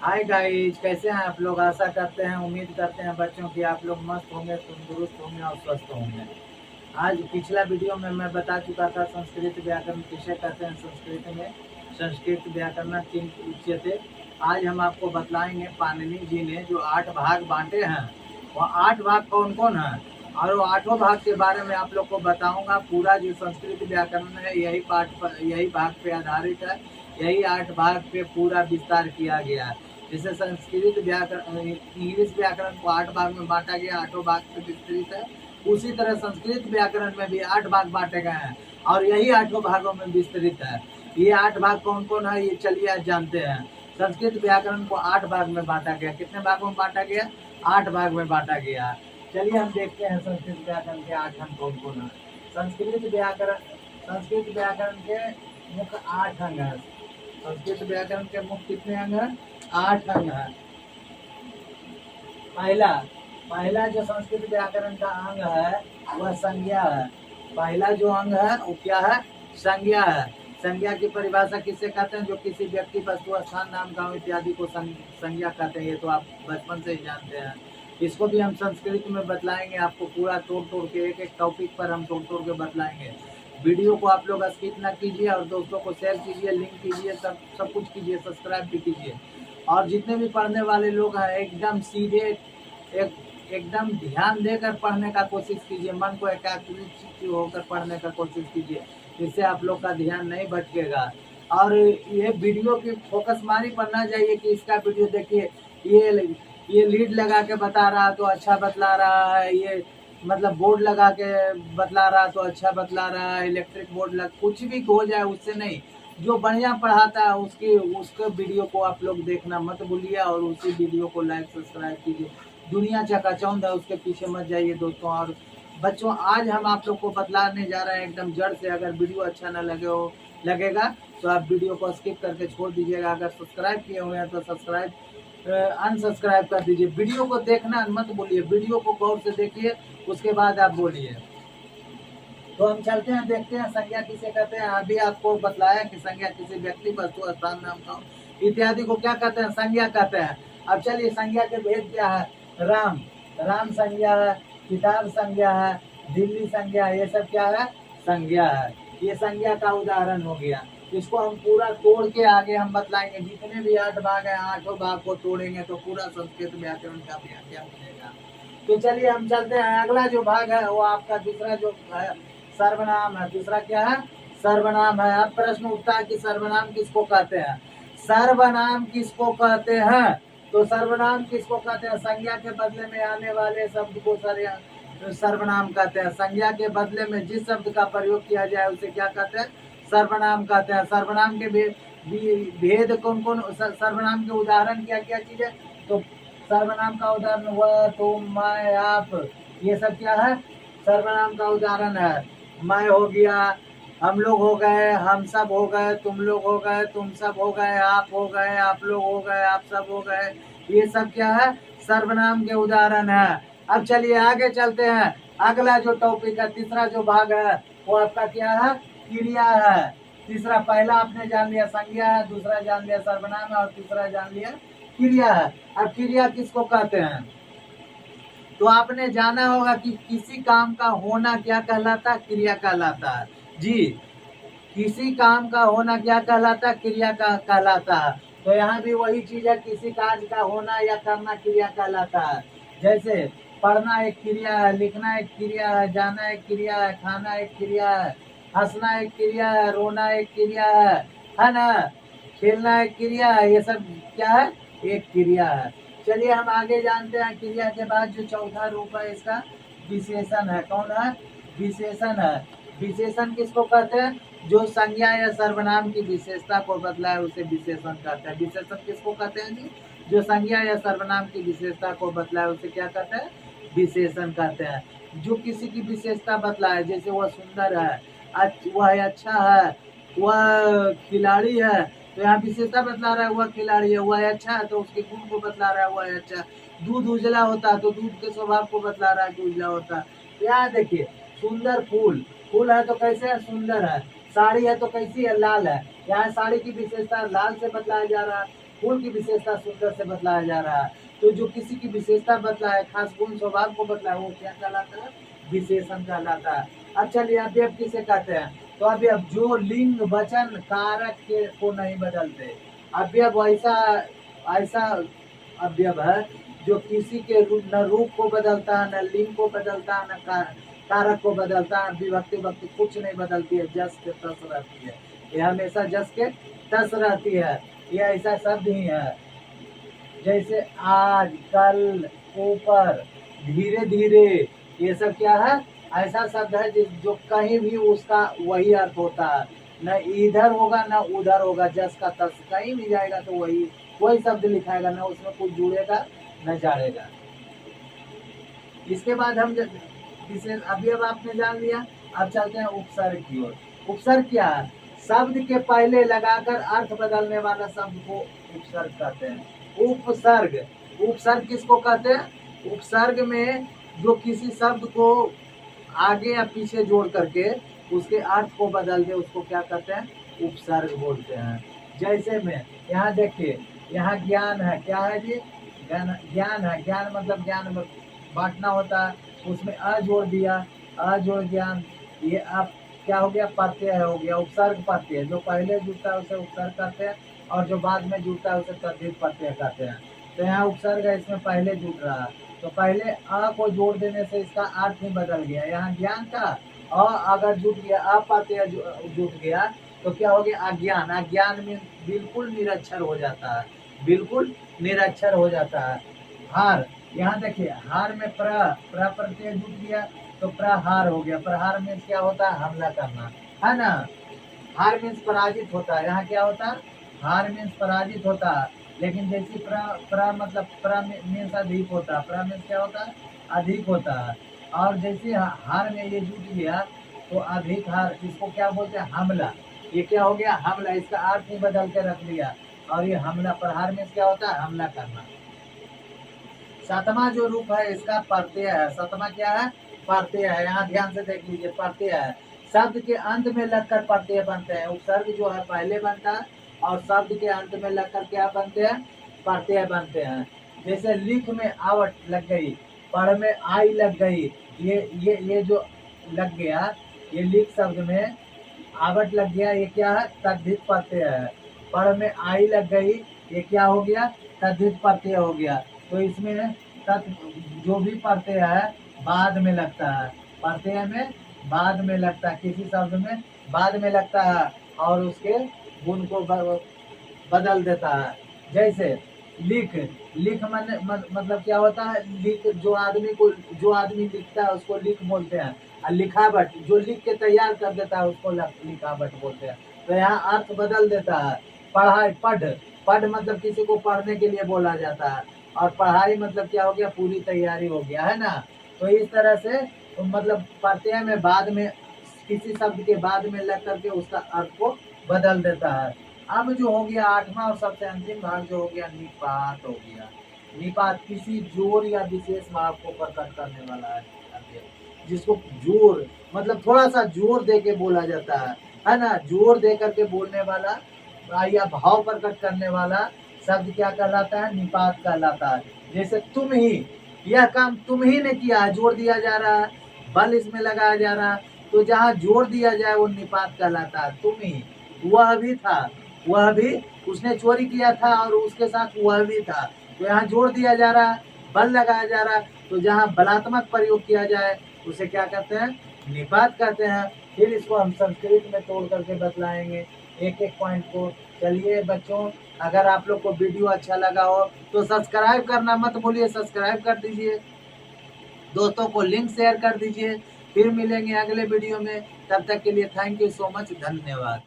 Hi guys, कैसे हैं आप लोग। आशा करते हैं, उम्मीद करते हैं बच्चों की आप लोग मस्त होंगे, तंदुरुस्त होंगे और स्वस्थ होंगे। आज पिछला वीडियो में मैं बता चुका था संस्कृत व्याकरण किसे कहते हैं। संस्कृत में संस्कृत व्याकरण किन उच्यते। आज हम आपको बतलाएंगे पाणिनि जी ने जो 8 भाग बांटे हैं, वह 8 भाग कौन कौन है और वो 8 भाग के बारे में आप लोग को बताऊंगा। पूरा जो संस्कृत व्याकरण है यही पाठ पर, यही भाग पे आधारित है। यही 8 भाग पे पूरा विस्तार किया गया है। जैसे संस्कृत व्याकरण, इंग्लिश व्याकरण को 8 भाग में बांटा गया, 8 भाग पे विस्तृत है। उसी तरह संस्कृत व्याकरण में भी 8 भाग बांटे गए हैं और यही 8 भागों में विस्तृत है। ये 8 भाग कौन कौन है, ये चलिए आज जानते हैं। संस्कृत व्याकरण को 8 भाग में बांटा गया। कितने भागों में बांटा गया? 8 भाग में बांटा गया। चलिए हम देखते हैं संस्कृत व्याकरण के 8 अंग कौन कौन है। संस्कृत व्याकरण के मुख्य 8 अंग है। संस्कृत व्याकरण के मुख्य कितने अंग है? 8 अंग है। पहला जो संस्कृत व्याकरण का अंग है वह संज्ञा है। पहला जो अंग है वो क्या है? संज्ञा है। संज्ञा की परिभाषा किससे कहते हैं? जो किसी व्यक्ति, वस्तु, स्थान, नाम, गांव इत्यादि को संज्ञा कहते हैं। ये तो आप बचपन से ही जानते हैं। इसको भी हम संस्कृत में बतलाएंगे आपको, पूरा तोड़ तोड़ के एक एक टॉपिक पर हम तोड़ तोड़ के बतलाएंगे। वीडियो को आप लोग स्किप ना कीजिए और दोस्तों को शेयर कीजिए, लिंक कीजिए, सब कुछ कीजिए, सब्सक्राइब भी कीजिए। और जितने भी पढ़ने वाले लोग हैं एकदम सीधे, एकदम ध्यान देकर पढ़ने का कोशिश कीजिए। मन को एकाग्रित होकर पढ़ने का कोशिश कीजिए, जिससे आप लोग का ध्यान नहीं भटकेगा। और ये वीडियो की फोकस मारी पर ना जाइए कि इसका वीडियो देखिए, ये लीड लगा के बता रहा तो अच्छा बतला रहा है, ये मतलब बोर्ड लगा के बतला रहा तो अच्छा बतला रहा है, इलेक्ट्रिक बोर्ड लग, कुछ भी हो जाए उससे नहीं। जो बढ़िया पढ़ाता है उसके वीडियो को आप लोग देखना मत भूलिए और उसी वीडियो को लाइक सब्सक्राइब कीजिए। दुनिया चकाचौंध है, उसके पीछे मत जाइए दोस्तों। और बच्चों, आज हम आप लोग को बतलाने जा रहे हैं एकदम जड़ से। अगर वीडियो अच्छा ना लगेगा तो आप वीडियो को स्किप करके छोड़ दीजिएगा। अगर सब्सक्राइब किए हुए हैं तो सब्सक्राइब अनसब्सक्राइब कर दीजिए। वीडियो को देखना मत भूलिए, वीडियो को गौर से देखिए, उसके बाद आप बोलिए। तो हम चलते हैं, देखते हैं संज्ञा किसे कहते हैं। अभी आपको बतलाया कि संज्ञा किसी व्यक्ति, वस्तु, स्थान, नाम, गांव इत्यादि को क्या कहते हैं? संज्ञा कहते हैं। अब चलिए, संज्ञा के भेद क्या है? राम संज्ञा है, किताब संज्ञा है, दिल्ली संज्ञा, ये सब क्या है? संज्ञा है। ये संज्ञा का उदाहरण हो गया। इसको हम पूरा तोड़ के आगे हम बतलाएंगे। जितने भी 8 भाग है, 8 भाग को तोड़ेंगे तो पूरा संस्कृत व्याकरण का व्याख्या मिलेगा। तो चलिए हम चलते हैं। अगला जो भाग है वो आपका दूसरा जो है सर्वनाम है। दूसरा क्या है? सर्वनाम है। अब प्रश्न उठता है कि सर्वनाम किसको कहते हैं? सर्वनाम किसको कहते हैं? तो सर्वनाम किसको कहते हैं? संज्ञा के बदले में आने वाले शब्द को सर्वनाम कहते हैं। संज्ञा के बदले में जिस शब्द का प्रयोग किया जाए उसे क्या कहते हैं? सर्वनाम कहते हैं। सर्वनाम के भेद कौन कौन? सर्वनाम के उदाहरण क्या क्या चीज है? तो सर्वनाम का उदाहरण वह, तुम, मैं, आप, ये सब क्या है? सर्वनाम का उदाहरण है। मैं हो गया, हम लोग हो गए, हम सब हो गए, तुम लोग हो गए, तुम सब हो गए, आप हो गए, आप लोग हो गए, आप सब हो गए। ये सब क्या है? सर्वनाम के उदाहरण है। अब चलिए आगे चलते हैं। अगला जो टॉपिक है, तीसरा जो भाग है वो आपका क्या है? क्रिया है। तीसरा, पहला आपने जान लिया संज्ञा है, दूसरा जान लिया सर्वनाम है और तीसरा जान लिया क्रिया है। अब क्रिया किसको कहते हैं? तो आपने जाना होगा कि किसी काम का होना क्या कहलाता है? क्रिया कहलाता है। जी, किसी काम का होना क्या कहलाता है? क्रिया का कहलाता है। तो यहाँ भी वही चीज है, किसी कार्य का होना या करना क्रिया कहलाता है। जैसे पढ़ना एक क्रिया है, लिखना एक क्रिया है, जाना एक क्रिया है, खाना एक क्रिया है, हंसना एक क्रिया है, रोना एक क्रिया है ना? खेलना एक क्रिया है। ये सब क्या है? एक क्रिया है। चलिए हम आगे जानते हैं। क्रिया के बाद जो चौथा रूप है इसका विशेषण है। कौन है? विशेषण है। विशेषण किसको कहते हैं? जो संज्ञा या सर्वनाम की विशेषता को बतलाए उसे विशेषण कहते हैं। विशेषण किसको कहते हैं जी? जो संज्ञा या सर्वनाम की विशेषता को बतलाए उसे क्या कहते हैं? विशेषण कहते हैं। जो किसी की विशेषता बतलाए, जैसे वह सुंदर है, वह अच्छा है, वह खिलाड़ी है, तो यहाँ विशेषता बतला रहा है वह खिलाड़ी है। वह अच्छा है तो उसके गुण को बतला रहा है वह अच्छा। दूध उजला होता है तो दूध के स्वभाव को बतला रहा है कि उजला होता है। तो यहाँ देखिए, सुंदर फूल, फूल है तो कैसे है? सुंदर है। साड़ी है तो कैसी है? लाल है। यहाँ साड़ी की विशेषता लाल से बतलाया जा रहा है। फूल की विशेषता सुंदर से बतलाया जा रहा है। तो जो किसी की विशेषता बतला है, खास गुण स्वभाव को बतला है, वो क्या कहलाता है? विशेषण कहलाता है। अब चलिए अवयव किसे कहते हैं? तो अवयव जो लिंग वचन कारक के को नहीं बदलते। अवयव ऐसा अवयव है जो किसी के न रूप को बदलता है, न लिंग को बदलता है, न कारक को बदलता है, विभक्ति वक्ति कुछ नहीं बदलती है, जस के तस रहती है। ये हमेशा जस के तस रहती है। ये ऐसा शब्द ही है जैसे आज, कल, ऊपर, धीरे धीरे, ये सब क्या है? ऐसा शब्द है जो कहीं भी उसका वही अर्थ होता है, न इधर होगा न उधर होगा, जस का तस, कहीं भी जाएगा तो वही शब्द लिखाएगा, न उसमें कुछ जुड़ेगा न जाड़ेगा। इसके बाद हम विशेष अवयव आपने जान लिया। अब चलते हैं उपसर्ग की ओर। उपसर्ग क्या है? शब्द के पहले लगाकर अर्थ बदलने वाला शब्द को उपसर्ग कहते हैं। उपसर्ग किसको कहते हैं? उपसर्ग में जो किसी शब्द को आगे या पीछे जोड़ करके उसके अर्थ को बदल दे, उसको क्या कहते हैं? उपसर्ग बोलते हैं। जैसे में यहाँ देखिए, यहाँ ज्ञान है, क्या है जी? ज्ञान है। ज्ञान मतलब ज्ञान बांटना होता है, उसमें अ जोड़ दिया, अ जोड़ ज्ञान, ये अब क्या हो गया? प्रत्यय हो गया। उपसर्ग प्रत्यय, जो पहले जुड़ता है उसे उपसर्ग कहते हैं, और जो बाद में जुड़ता है उसे तद्धित प्रत्यय कहते हैं। तो यहाँ उपसर्ग है, इसमें पहले जुड़ रहा है, तो पहले अ को जोड़ देने से इसका अर्थ ही बदल गया। यहाँ ज्ञान का अ अगर जुट गया, अप्रत्यय जुट गया तो क्या हो गया? अज्ञान। अज्ञान में बिल्कुल निरक्षर हो जाता है, बिल्कुल निरक्षर हो जाता है। हार, यहाँ देखिए, हार में प्र प्रत्यय जुट गया तो प्रहार हो गया। प्रहार में क्या होता है? हमला करना, है ना। हार मीन्स पराजित होता है। यहाँ क्या होता है? हार मीन्स पराजित होता है। लेकिन जैसे प्र मतलब प्र मीन्स अधिक होता है। प्र मीन्स क्या होता है? अधिक होता है। और जैसे हार में ये जुट गया तो अधिक हार, इसको क्या बोलते हैं? हमला। ये क्या हो गया? हमला। इसका अर्थ ही बदल के रख लिया, और ये हमला। प्रहार मीन्स क्या होता है? हमला करना। सातवां जो रूप है इसका प्रत्यय है। सातवां क्या है? प्रत्यय है। यहाँ ध्यान से देख लीजिए, प्रत्यय है। शब्द के अंत में लगकर प्रत्यय बनते हैं। उपसर्ग जो है पहले बनता है, और शब्द के अंत में लगकर क्या बनते हैं? प्रत्यय बनते हैं। जैसे लिख में आवट लग गई, पढ़ में आई लग गई, ये जो लग गया, ये लिख शब्द में आवट लग गया, ये क्या है? तद्धित प्रत्यय है। पढ़ में आई लग गई, ये क्या हो गया? तद्धित प्रत्यय हो गया। तो इसमें जो भी प्रत्यय है बाद में लगता है, प्रत्यय में बाद में लगता है, किसी शब्द में बाद में लगता है और उसके गुण को बदल देता है। जैसे लिख मतलब क्या होता है? लिख, जो आदमी लिखता है उसको लिख बोलते हैं, और लिखावट, जो लिख के तैयार कर देता है उसको लिखावट बोलते हैं। तो यहाँ अर्थ बदल देता है। पढ़ाई, पढ़ मतलब किसी को पढ़ने के लिए बोला जाता है, और पढ़ाई मतलब क्या हो गया? पूरी तैयारी हो गया, है ना। तो इस तरह से मतलब प्रत्यय में बाद में, किसी शब्द के बाद में लग करके उसका अर्थ को बदल देता है। अब जो हो गया आठवां और सबसे अंतिम भाग जो हो गया, निपात हो गया। निपात किसी जोर या विशेष भाव को प्रकट करने वाला है, जिसको जोर मतलब थोड़ा सा जोर दे के बोला जाता है ना। जोर दे करके बोलने वाला या भाव प्रकट करने वाला शब्द क्या कहलाता है? निपात कहलाता है। जैसे तुम ही, यह काम तुम ही ने किया है, जोर दिया जा रहा है, बल इसमें लगाया जा रहा है, तो जहाँ जोर दिया जाए वो निपात कहलाता है। तुम ही, वह भी था, वह भी, उसने चोरी किया था और उसके साथ वह भी था, तो यहाँ जोर दिया जा रहा है, बल लगाया जा रहा है, तो जहाँ बलात्मक प्रयोग किया जाए उसे क्या कहते हैं? निपात कहते हैं। फिर इसको हम संस्कृत में तोड़ करके बतलाएंगे एक एक पॉइंट को। चलिए बच्चों, अगर आप लोग को वीडियो अच्छा लगा हो तो सब्सक्राइब करना मत भूलिए, सब्सक्राइब कर दीजिए, दोस्तों को लिंक शेयर कर दीजिए। फिर मिलेंगे अगले वीडियो में, तब तक के लिए थैंक यू सो मच, धन्यवाद।